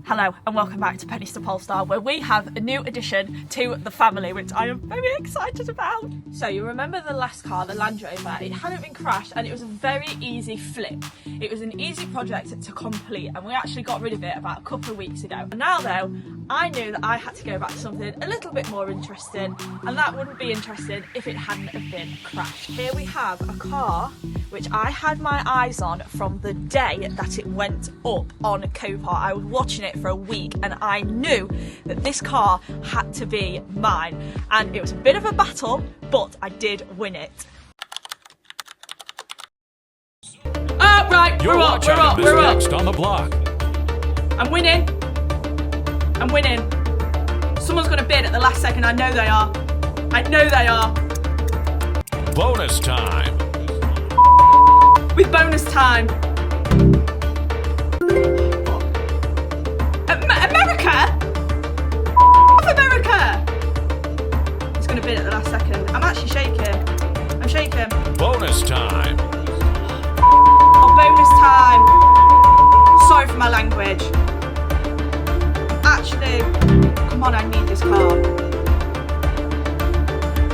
Hello and welcome back to Pennies to Polestar, where we have a new addition to the family, which I am very excited about. So you remember the last car, the Land Rover, it hadn't been crashed and it was a very easy flip. It was an easy project to complete and we actually got rid of it about a couple of weeks ago. And now though, I knew that I had to go back to something a little bit more interesting, and that wouldn't be interesting if it hadn't have been crashed. Here we have a car which I had my eyes on from the day that it went up on Copart. I was watching it for a week and I knew that this car had to be mine, and it was a bit of a battle, but I did win it. Right, we're up. Next on the block. I'm winning. Someone's gonna bid at the last second. I know they are. Bonus time. With bonus time. America? America! He's gonna bid at the last second. I'm actually shaking. I'm shaking. Bonus time. Oh, bonus time. Sorry for my language. Actually, come on, I need this car.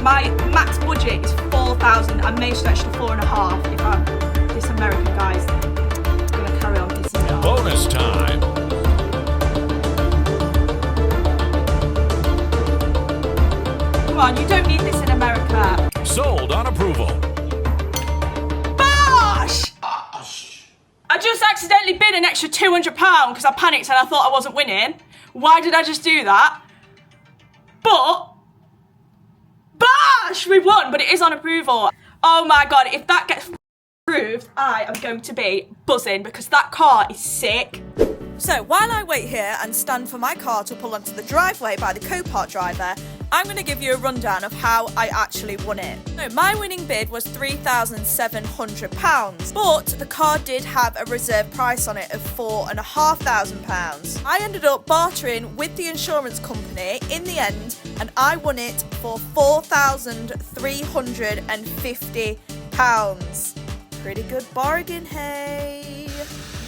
My max budget is 4,000. I may stretch to 4.5 if I'm this American guy's gonna carry on pissing me off. Bonus time. Come on, you don't need this in America. Sold on approval. Bosh! I just accidentally bid an extra £200 because I panicked and I thought I wasn't winning. Why did I just do that? But, bosh! We won, but it is on approval. Oh my God, if that gets approved, I am going to be buzzing because that car is sick. So while I wait here and stand for my car to pull onto the driveway by the Copart driver, I'm going to give you a rundown of how I actually won it. So my winning bid was £3,700, but the car did have a reserve price on it of £4,500. I ended up bartering with the insurance company in the end, and I won it for £4,350. Pretty good bargain, hey?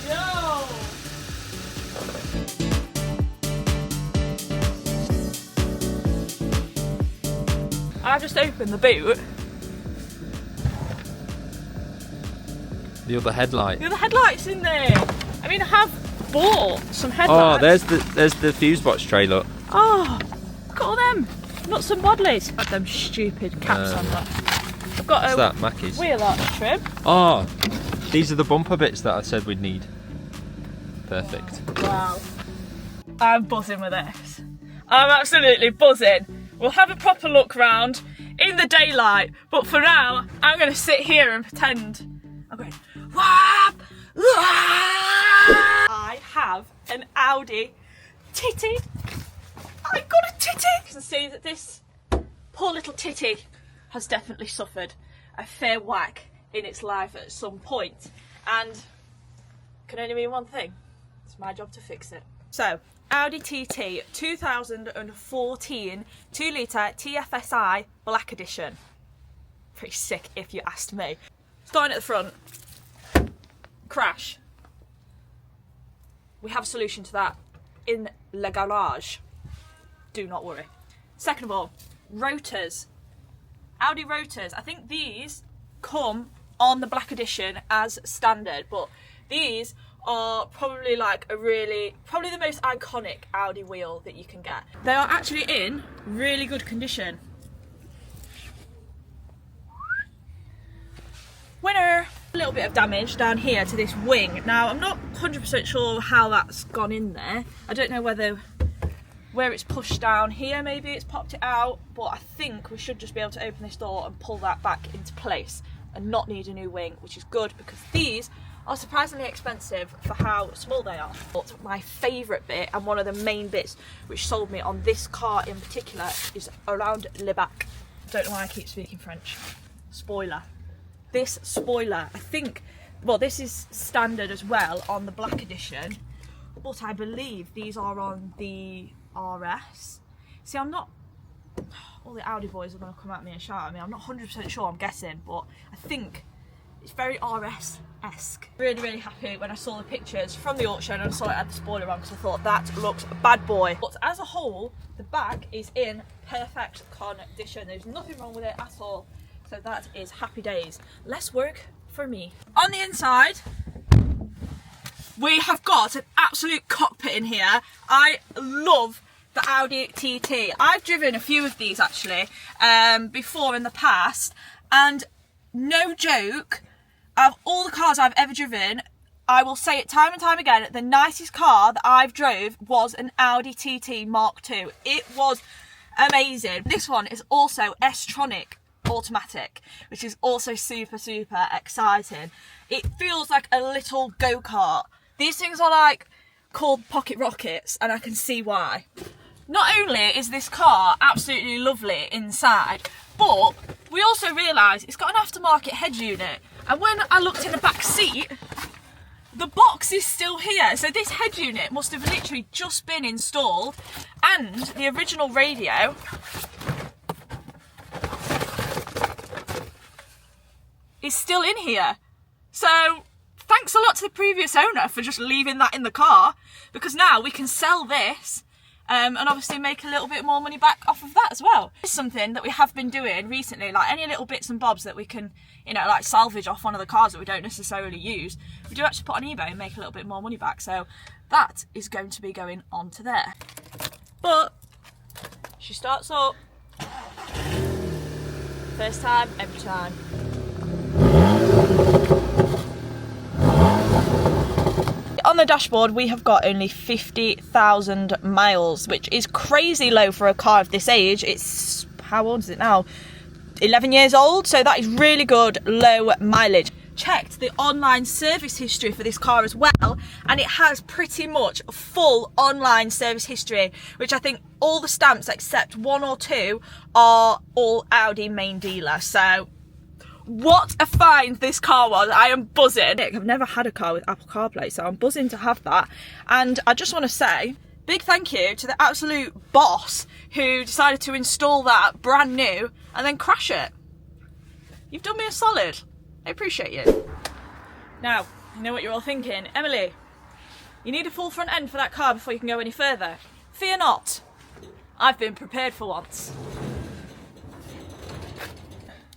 Yo! I've just opened the boot. The other headlight. The other headlight's in there. I mean, I have bought some headlights. Oh, there's the fuse box tray, look. Oh, look at all them nuts and bodleys. Got them stupid caps on that. I've got What's that, Mackie's? Wheel arch trim. Oh, these are the bumper bits that I said we'd need. Perfect. Wow. I'm buzzing with this. I'm absolutely buzzing. We'll have a proper look round in the daylight, but for now, I'm going to sit here and pretend I'm going, wah, wah. I have an Audi TT. I got a TT. You can see that this poor little titty has definitely suffered a fair whack in its life at some point, and can only mean one thing. It's my job to fix it. So, Audi TT 2014 2-litre TFSI Black Edition. Pretty sick if you asked me. Starting at the front. Crash. We have a solution to that in the garage. Do not worry. Second of all, rotors. Audi rotors. I think these come on the Black Edition as standard, but these are probably like probably the most iconic Audi wheel that you can get. They are actually in really good condition. Winner! A little bit of damage down here to this wing. Now, I'm not 100% sure how that's gone in there. I don't know where it's pushed down here, maybe it's popped it out, but I think we should just be able to open this door and pull that back into place and not need a new wing, which is good because these are surprisingly expensive for how small they are. But my favourite bit, and one of the main bits which sold me on this car in particular, is around le back. Don't know why I keep speaking French. Spoiler. This spoiler, I think, well, this is standard as well on the Black Edition, but I believe these are on the RS. See, I'm not, all the Audi boys are going to come at me and shout at me. I'm not 100% sure, I'm guessing, but I think It's very RS-esque. Really happy when I saw the pictures from the auction and I saw it had the spoiler on, because I thought that looks bad boy. But as a whole, the back is in perfect condition. There's nothing wrong with it at all. So that is happy days. Less work for me. On the inside, we have got an absolute cockpit in here. I love the Audi TT. I've driven a few of these actually before in the past, and no joke, of all the cars I've ever driven, I will say it time and time again, the nicest car that I've drove was an Audi TT Mark II. It was amazing. This one is also S-tronic automatic, which is also super exciting. It feels like a little go-kart. These things are like called pocket rockets, and I can see why. Not only is this car absolutely lovely inside, but we also realise it's got an aftermarket head unit, and when I looked in the back seat, the box is still here. So this head unit must have literally just been installed, and the original radio is still in here. So thanks a lot to the previous owner for just leaving that in the car, because now we can sell this and obviously make a little bit more money back off of that as well. It's something that we have been doing recently, like any little bits and bobs that we can, you know, like salvage off one of the cars that we don't necessarily use. We do actually put on eBay and make a little bit more money back, so that is going to be going on to there. But she starts up. First time, every time. On the dashboard we have got only 50,000 miles, which is crazy low for a car of this age. It's, how old is it now? 11 years old, so that is really good low mileage. Checked the online service history for this car as well, and it has pretty much full online service history, which I think all the stamps except 1 or 2 are all Audi main dealer. So what a find this car was. I am buzzing. I've never had a car with Apple CarPlay, so I'm buzzing to have that. And I just want to say big thank you to the absolute boss who decided to install that brand new and then crash it. You've done me a solid. I appreciate you. Now, you know what you're all thinking. Emily, you need a full front end for that car before you can go any further. Fear not. I've been prepared for once.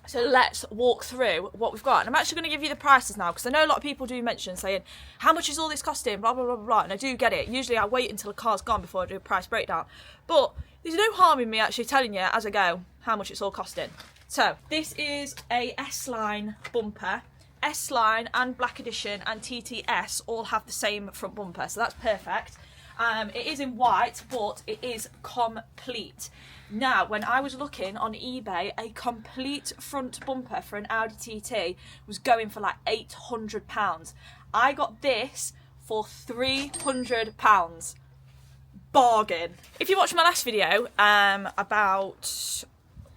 So let's walk through what we've got. And I'm actually going to give you the prices now, because I know a lot of people do mention saying, how much is all this costing, blah, blah, blah, blah, and I do get it. Usually I wait until a car's gone before I do a price breakdown. But there's no harm in me actually telling you as I go how much it's all costing. So this is a S-Line bumper. S-Line and Black Edition and TTS all have the same front bumper, so that's perfect. It is in white, but it is complete. Now, when I was looking on eBay, a complete front bumper for an Audi TT was going for like £800. I got this for £300. Bargain. If you watched my last video about,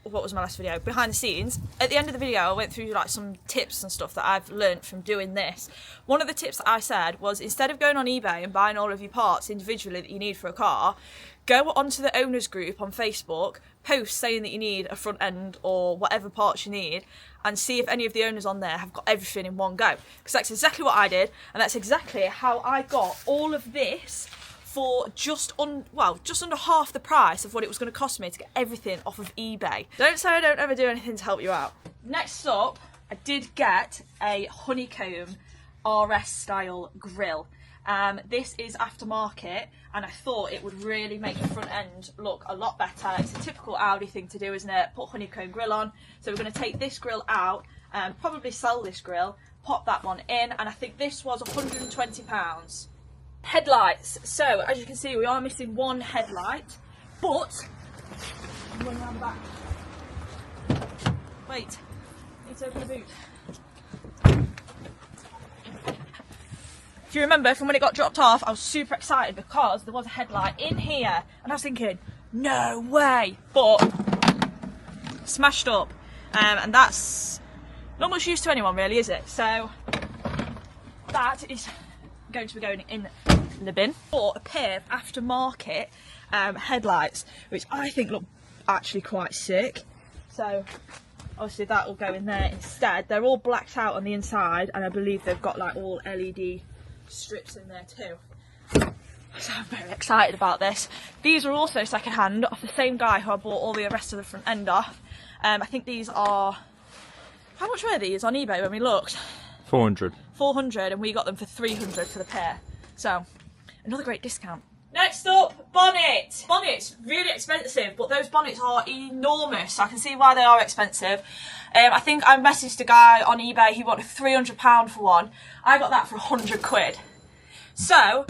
what was my last video? Behind the scenes. At the end of the video, I went through like some tips and stuff that I've learned from doing this. One of the tips that I said was, instead of going on eBay and buying all of your parts individually that you need for a car, go onto the owners group on Facebook, post saying that you need a front end or whatever parts you need, and see if any of the owners on there have got everything in one go. Because that's exactly what I did, and that's exactly how I got all of this for just under half the price of what it was going to cost me to get everything off of eBay. Don't say I don't ever do anything to help you out. Next up, I did get a honeycomb RS style grille. This is aftermarket, and I thought it would really make the front end look a lot better. It's a typical Audi thing to do, isn't it? Put honeycomb grille on. So we're going to take this grille out and probably sell this grille, pop that one in, and I think this was £120. Headlights. So as you can see, we are missing one headlight, but I'm going around the back. Wait, I need to open the boot. If you remember from when it got dropped off, I was super excited because there was a headlight in here, and I was thinking, no way, but smashed up, and that's not much use to anyone really, is it? So that is going to be going in the bin. Bought a pair of aftermarket headlights, which I think look actually quite sick. So obviously that will go in there instead. They're all blacked out on the inside, and I believe they've got like all LED strips in there too. So I'm very excited about this. These are also second hand off the same guy who I bought all the rest of the front end off. I think these are, how much were these on eBay when we looked? 400. 400, and we got them for 300 for the pair. So another great discount. Next up, bonnet. Bonnets, really expensive, but those bonnets are enormous. So I can see why they are expensive. I think I messaged a guy on eBay, he wanted £300 for one. I got that for 100 quid. So,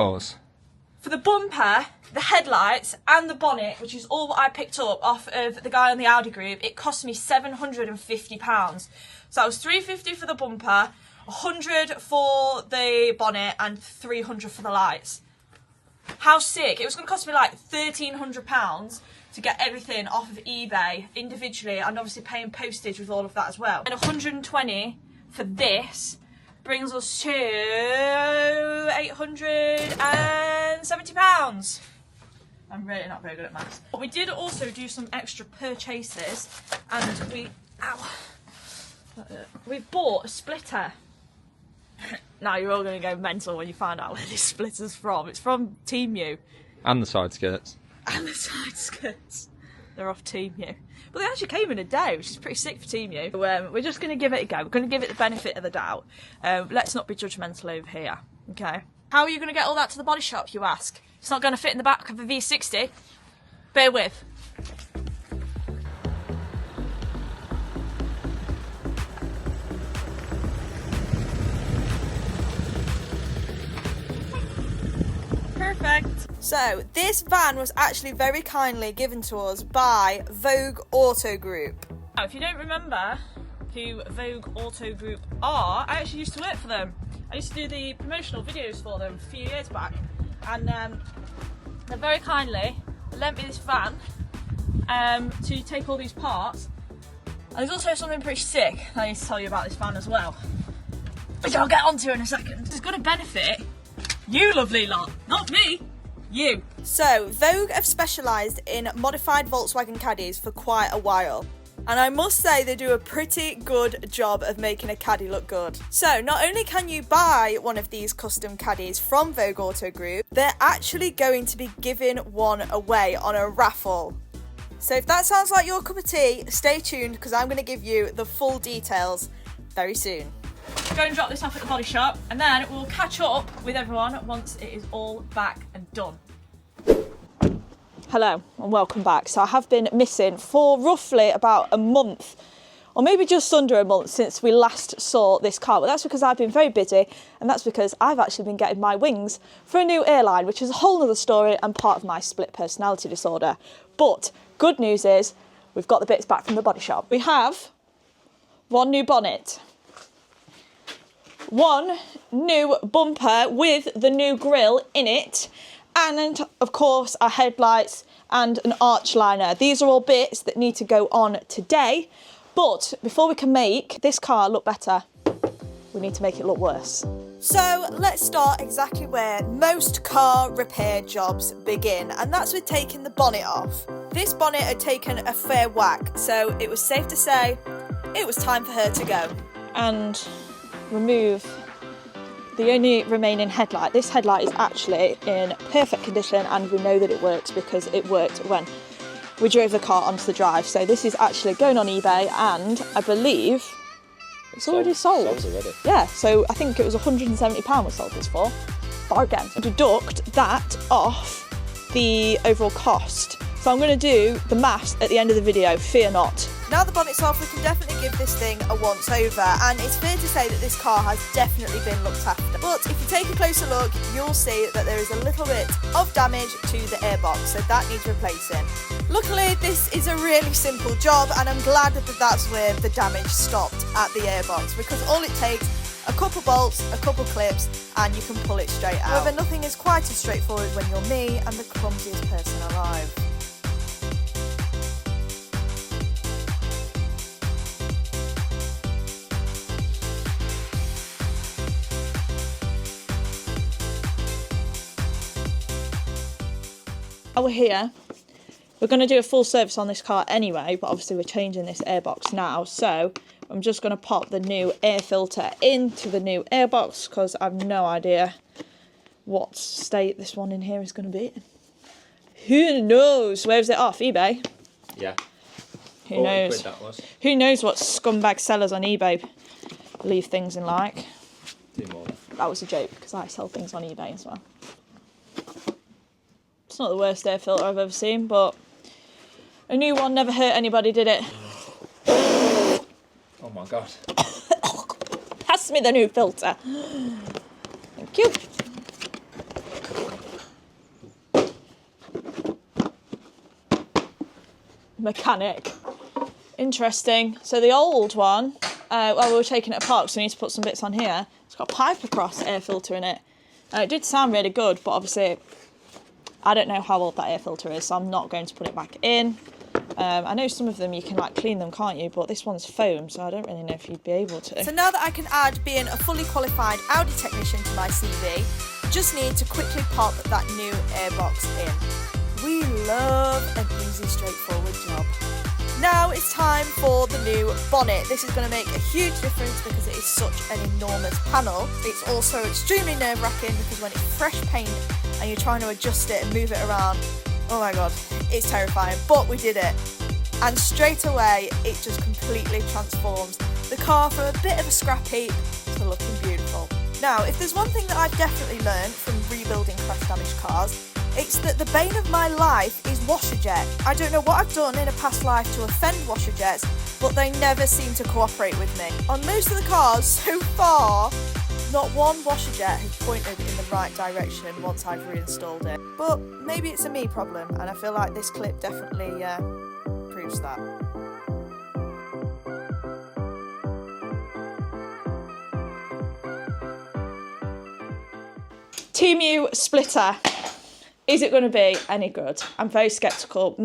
for the bumper, the headlights and the bonnet, which is all what I picked up off of the guy on the Audi group, it cost me £750. So that was £350 for the bumper, 100 for the bonnet and 300 for the lights. How sick. It was going to cost me like £1,300 to get everything off of eBay individually, and obviously paying postage with all of that as well. And 120 for this brings us to £870. I'm really not very good at maths. But we did also do some extra purchases, and we bought a splitter. Now you're all going to go mental when you find out where this splitter's from. It's from Temu. And the side skirts. And the side skirts. They're off Temu. But they actually came in a day, which is pretty sick for Temu. So, we're just going to give it a go. We're going to give it the benefit of the doubt. Let's not be judgmental over here, okay? How are you going to get all that to the body shop, you ask? It's not going to fit in the back of a V60. Bear with. Perfect. So this van was actually very kindly given to us by VOGUE Auto Group. Now, if you don't remember who VOGUE Auto Group are, I actually used to work for them. I used to do the promotional videos for them a few years back, and they very kindly lent me this van to take all these parts. And there's also something pretty sick I need to tell you about this van as well, which I'll get onto in a second. It's going to benefit you lovely lot, not me, you. So VOGUE have specialised in modified Volkswagen Caddies for quite a while, and I must say they do a pretty good job of making a Caddy look good. So not only can you buy one of these custom Caddies from VOGUE Auto Group, they're actually going to be giving one away on a raffle. So if that sounds like your cup of tea, stay tuned, because I'm going to give you the full details very soon. Go and drop this off at the body shop, and then we'll catch up with everyone once it is all back and done. Hello and welcome back. So I have been missing for roughly about a month, or maybe just under a month, since we last saw this car. But that's because I've been very busy, and that's because I've actually been getting my wings for a new airline, which is a whole other story and part of my split personality disorder. But good news is we've got the bits back from the body shop. We have one new bonnet, one new bumper with the new grille in it, and of course our headlights and an arch liner. These are all bits that need to go on today, but before we can make this car look better, we need to make it look worse. So let's start exactly where most car repair jobs begin, and that's with taking the bonnet off. This bonnet had taken a fair whack, so it was safe to say it was time for her to go. And remove the only remaining headlight. This headlight is actually in perfect condition, and we know that it works because it worked when we drove the car onto the drive. So this is actually going on eBay, and I believe it's already sold. Yeah, so I think it was £170 we sold this for. Bargain. Deduct that off the overall cost. So I'm going to do the maths at the end of the video, fear not. Now the bonnet's off, we can definitely give this thing a once over, and it's fair to say that this car has definitely been looked after. But if you take a closer look, you'll see that there is a little bit of damage to the airbox, so that needs replacing. Luckily, this is a really simple job, and I'm glad that that's where the damage stopped, at the airbox, because all it takes, a couple bolts, a couple clips, and you can pull it straight out. However, nothing is quite as straightforward when you're me and the clumsiest person alive. We're here We're going to do a full service on this car anyway, but obviously we're changing this airbox now, so I'm just going to pop the new air filter into the new airbox because I've no idea what state this one in here is going to be. Who knows? Where's it off? eBay? Yeah. Who knows? That was. Who knows what scumbag sellers on eBay leave things in like? 2 more. That was a joke because I sell things on eBay as well. It's not the worst air filter I've ever seen, but a new one never hurt anybody, did it? Oh my god. Pass me the new filter. Thank you. Mechanic. Interesting. So the old one, well, we were taking it apart, so we need to put some bits on here. It's got a pipe across air filter in it. It did sound really good, but obviously I don't know how old that air filter is, so I'm not going to put it back in. I know some of them you can like clean them, can't you? But this one's foam, so I don't really know if you'd be able to. So now that I can add being a fully qualified Audi technician to my CV, just need to quickly pop that new airbox in. We love an easy, straightforward job. Now it's time for the new bonnet. This is going to make a huge difference because it is such an enormous panel. It's also extremely nerve-wracking because when it's fresh paint and you're trying to adjust it and move it around, oh my god, it's terrifying, but we did it. And straight away, it just completely transforms the car from a bit of a scrap heap to looking beautiful. Now, if there's one thing that I've definitely learned from rebuilding crash-damaged cars, it's that the bane of my life is washer jet. I don't know what I've done in a past life to offend washer jets, but they never seem to cooperate with me. On most of the cars so far, not one washer jet has pointed in the right direction once I've reinstalled it. But maybe it's a me problem, and I feel like this clip definitely proves that. TMU splitter. Is it going to be any good? I'm very sceptical,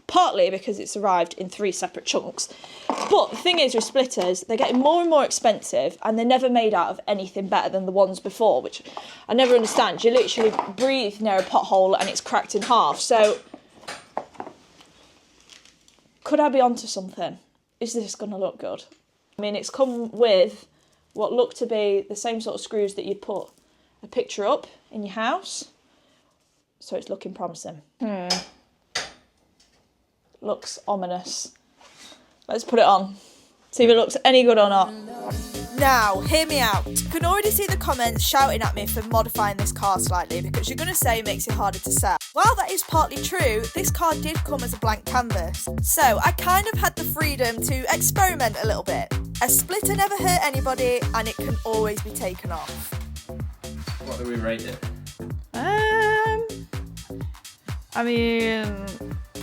partly because it's arrived in 3 separate chunks. But the thing is with splitters, they're getting more and more expensive and they're never made out of anything better than the ones before, which I never understand. You literally breathe near a pothole and it's cracked in half. So, could I be onto something? Is this going to look good? I mean, it's come with what look to be the same sort of screws that you'd put a picture up in your house. So it's looking promising. Looks ominous. Let's put it on. See if it looks any good or not. Now, hear me out. You can already see the comments shouting at me for modifying this car slightly because you're going to say it makes it harder to sell. While that is partly true, this car did come as a blank canvas. So I kind of had the freedom to experiment a little bit. A splitter never hurt anybody and it can always be taken off. What do we rate it? I mean,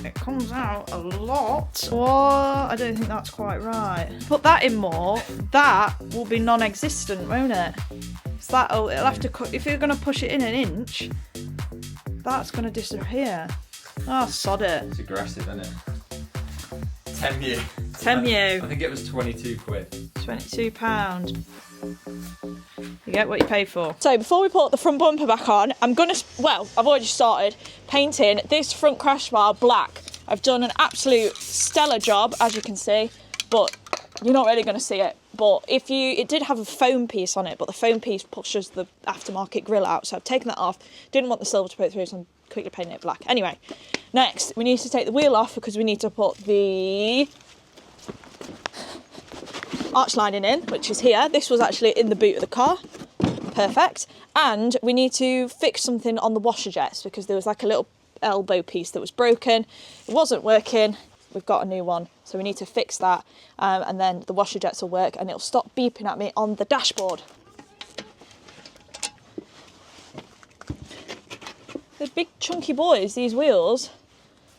it comes out a lot. What? I don't think that's quite right. Put that in more, that will be non-existent, won't it? So it'll have to cut. If you're going to push it in an inch, that's going to disappear. Oh, sod it. It's aggressive, isn't it? TMU. TMU. I think it was 22 quid. £22. You get what you pay for. So before we put the front bumper back on, I've already started painting this front crash bar black. I've done an absolute stellar job, as you can see, but you're not really going to see it. But it did have a foam piece on it, but the foam piece pushes the aftermarket grille out, so I've taken that off. Didn't want the silver to put through, so I'm quickly painting it black. Anyway, next we need to take the wheel off because we need to put the arch lining in, which is here. This was actually in the boot of the car. Perfect. And we need to fix something on the washer jets because there was like a little elbow piece that was broken. It wasn't working. We've got a new one, so we need to fix that, and then the washer jets will work and it'll stop beeping at me on the dashboard. The big chunky boys, these wheels.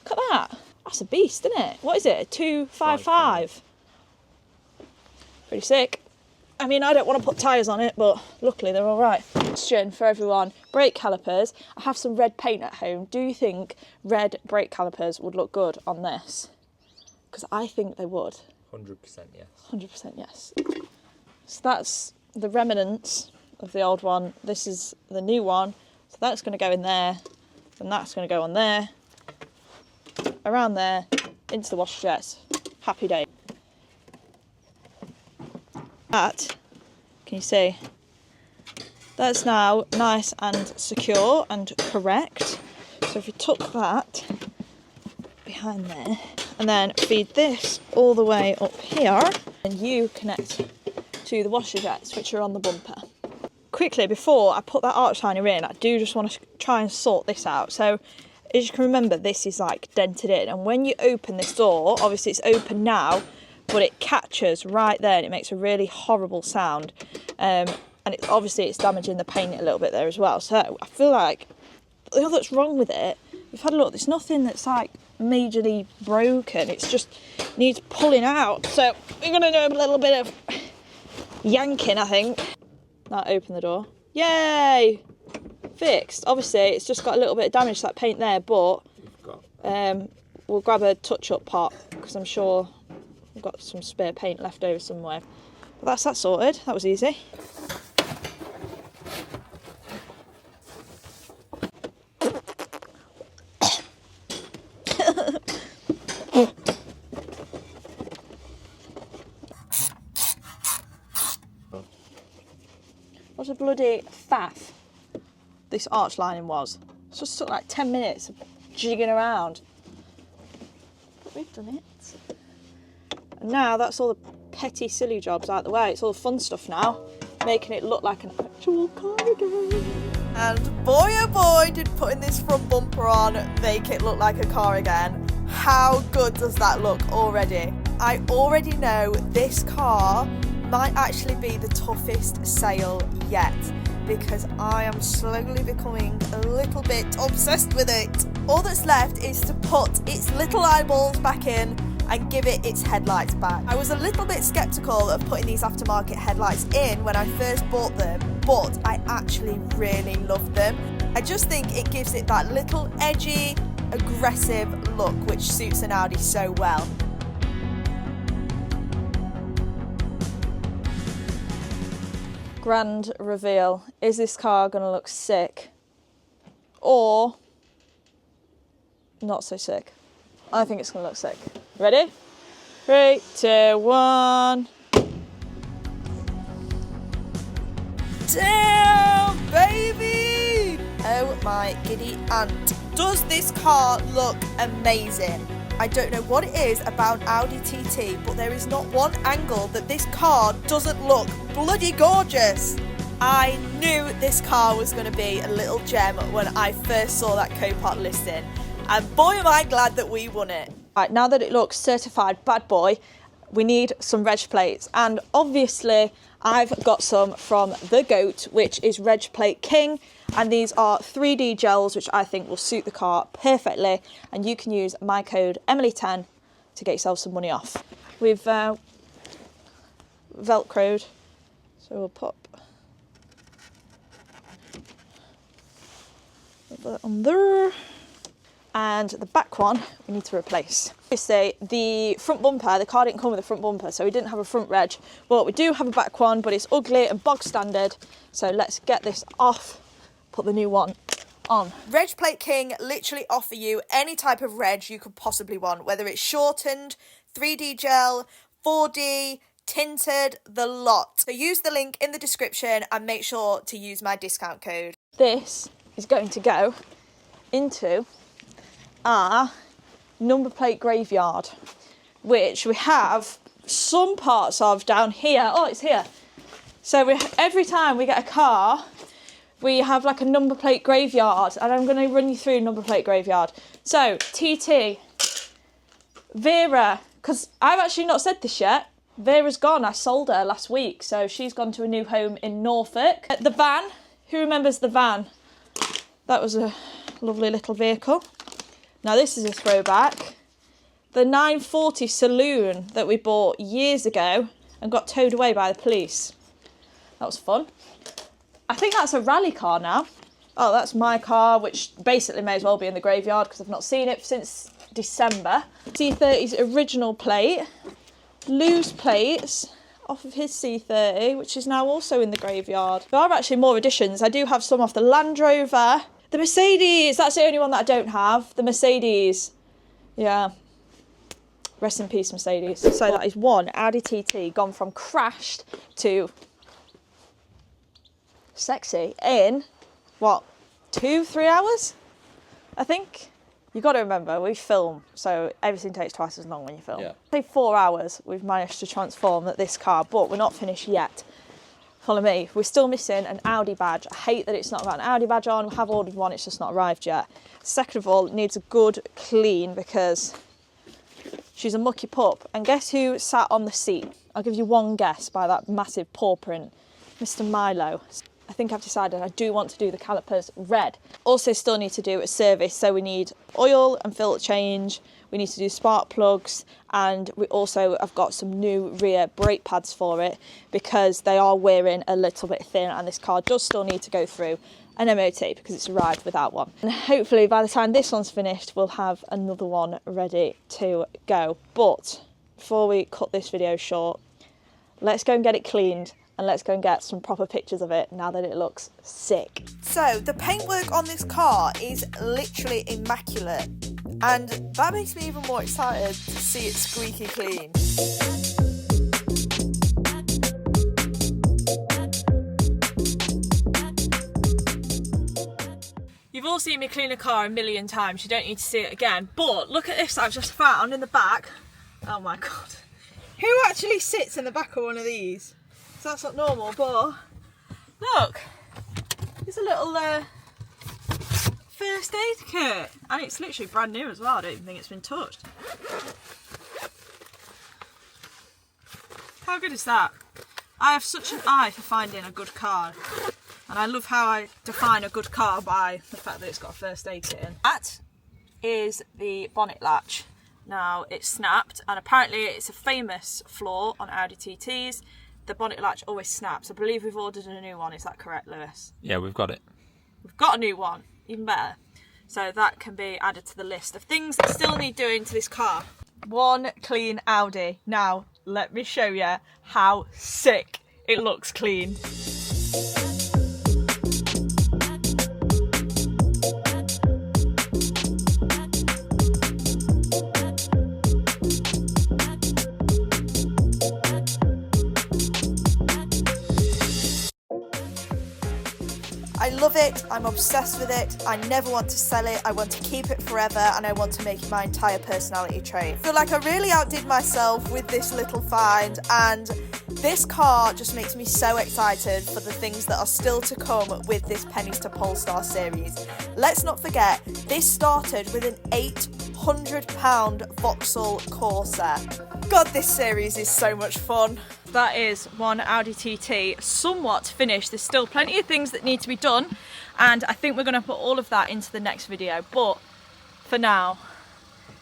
Look at that. That's a beast, isn't it? What is it? A 255? Pretty sick. I mean, I don't want to put tyres on it, but luckily they're all right. Question for everyone, brake calipers. I have some red paint at home. Do you think red brake calipers would look good on this? Because I think they would. 100% yes. 100% yes. So that's the remnants of the old one. This is the new one. So that's going to go in there, and that's going to go on there. around there, into the washer jets. Happy day. That, can you see? That's now nice and secure and correct. So if you tuck that behind there and then feed this all the way up here, and you connect to the washer jets which are on the bumper. Quickly, before I put that arch liner in, I do just want to try and sort this out. So as you can remember, this is like dented in, and when you open this door, obviously it's open now, but it catches right there and it makes a really horrible sound. And it's obviously it's damaging the paint a little bit there as well. So I feel like all that's wrong with it, we've had a look, there's nothing that's like majorly broken, it's just needs pulling out. So we're gonna do a little bit of yanking, I think. Now open the door. Yay! Fixed. Obviously it's just got a little bit of damage to that paint there, but we'll grab a touch-up pot because I'm sure we've got some spare paint left over somewhere. But that's that sorted. That was easy. What a bloody faff this arch lining was. It just took like 10 minutes of jigging around. But we've done it. And now that's all the petty silly jobs out the way. It's all the fun stuff now, making it look like an actual car again. And boy oh boy, did putting this front bumper on make it look like a car again. How good does that look already? I already know this car might actually be the toughest sale yet, because I am slowly becoming a little bit obsessed with it. All that's left is to put its little eyeballs back in and give it its headlights back. I was a little bit skeptical of putting these aftermarket headlights in when I first bought them, but I actually really love them. I just think it gives it that little edgy, aggressive look which suits an Audi so well. Grand reveal. Is this car gonna look sick or not so sick? I think it's gonna look sick. Ready? 3, 2, 1. Damn, baby! Oh my giddy aunt. Does this car look amazing? I don't know what it is about Audi TT, but there is not one angle that this car doesn't look bloody gorgeous. I knew this car was going to be a little gem when I first saw that Copart listing, and boy am I glad that we won it. Right, now that it looks certified bad boy, we need some reg plates, and obviously I've got some from the GOAT, which is Reg Plate King, and these are 3D gels which I think will suit the car perfectly, and you can use my code Emily10 to get yourself some money off. We've velcroed, so we'll pop that on there. And the back one we need to replace. Obviously the front bumper, the car didn't come with a front bumper, so we didn't have a front reg, but we do have a back one, but it's ugly and bog standard, so let's get this off, put the new one on. Reg Plate King literally offer you any type of reg you could possibly want, whether it's shortened, 3D gel, 4D, tinted, the lot. So use the link in the description and make sure to use my discount code. This is going to go into our number plate graveyard, which we have some parts of down here. Oh, it's here. So every time we get a car, we have like a number plate graveyard, and I'm going to run you through number plate graveyard. So TT, Vera, because I've actually not said this yet, Vera's gone. I sold her last week, so she's gone to a new home in Norfolk. The van, who remembers the van? That was a lovely little vehicle. Now this is a throwback. The 940 saloon that we bought years ago and got towed away by the police. That was fun. I think that's a rally car now. Oh, that's my car, which basically may as well be in the graveyard because I've not seen it since December. C30's original plate. Loose plates off of his C30, which is now also in the graveyard. There are actually more additions. I do have some off the Land Rover. The Mercedes, that's the only one that I don't have. The Mercedes, Yeah. Rest in peace, Mercedes. So that is one Audi TT gone from crashed to sexy in, what, 2-3 hours? I think. You've got to remember, we film, so everything takes twice as long when you film. Yeah. Say 4 hours we've managed to transform this car, but we're not finished yet. Follow me. We're still missing an Audi badge. I hate that it's not got an Audi badge on. We have ordered one, it's just not arrived yet. Second of all, it needs a good clean because she's a mucky pup. And guess who sat on the seat? I'll give you one guess by that massive paw print. Mr. Milo. I think I've decided I do want to do the calipers red. Also still need to do a service, so we need oil and filter change, we need to do spark plugs, and we also have got some new rear brake pads for it because they are wearing a little bit thin and this car does still need to go through an MOT because it's arrived without one. And hopefully by the time this one's finished, we'll have another one ready to go. But before we cut this video short, let's go and get it cleaned and let's go and get some proper pictures of it now that it looks sick. So the paintwork on this car is literally immaculate, and that makes me even more excited to see it squeaky clean. You've all seen me clean a car a million times, you don't need to see it again, but look at this I've just found in the back. Oh my god. Who actually sits in the back of one of these? So that's not normal, but look, there's a little first aid kit, and it's literally brand new as well. I don't even think it's been touched. How good is that? I have such an eye for finding a good car, and I love how I define a good car by the fact that it's got a first aid kit in. That is the bonnet latch. Now it's snapped, and apparently it's a famous flaw on Audi TTs. The bonnet latch always snaps. I believe we've ordered a new one. Is that correct, Lewis? Yeah, we've got it. We've got a new one. Even better. So that can be added to the list of things that still need doing to this car. One clean Audi. Now, let me show you how sick it looks clean. I love it, I'm obsessed with it, I never want to sell it, I want to keep it forever, and I want to make it my entire personality trait. I feel like I really outdid myself with this little find, and this car just makes me so excited for the things that are still to come with this Pennies to Polestar series. Let's not forget, this started with an £800 Vauxhall Corsa. God, this series is so much fun. That is one Audi TT, somewhat finished. There's still plenty of things that need to be done, and I think we're going to put all of that into the next video. But for now,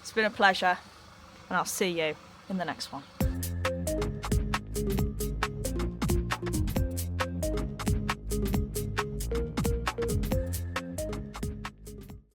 it's been a pleasure, and I'll see you in the next one.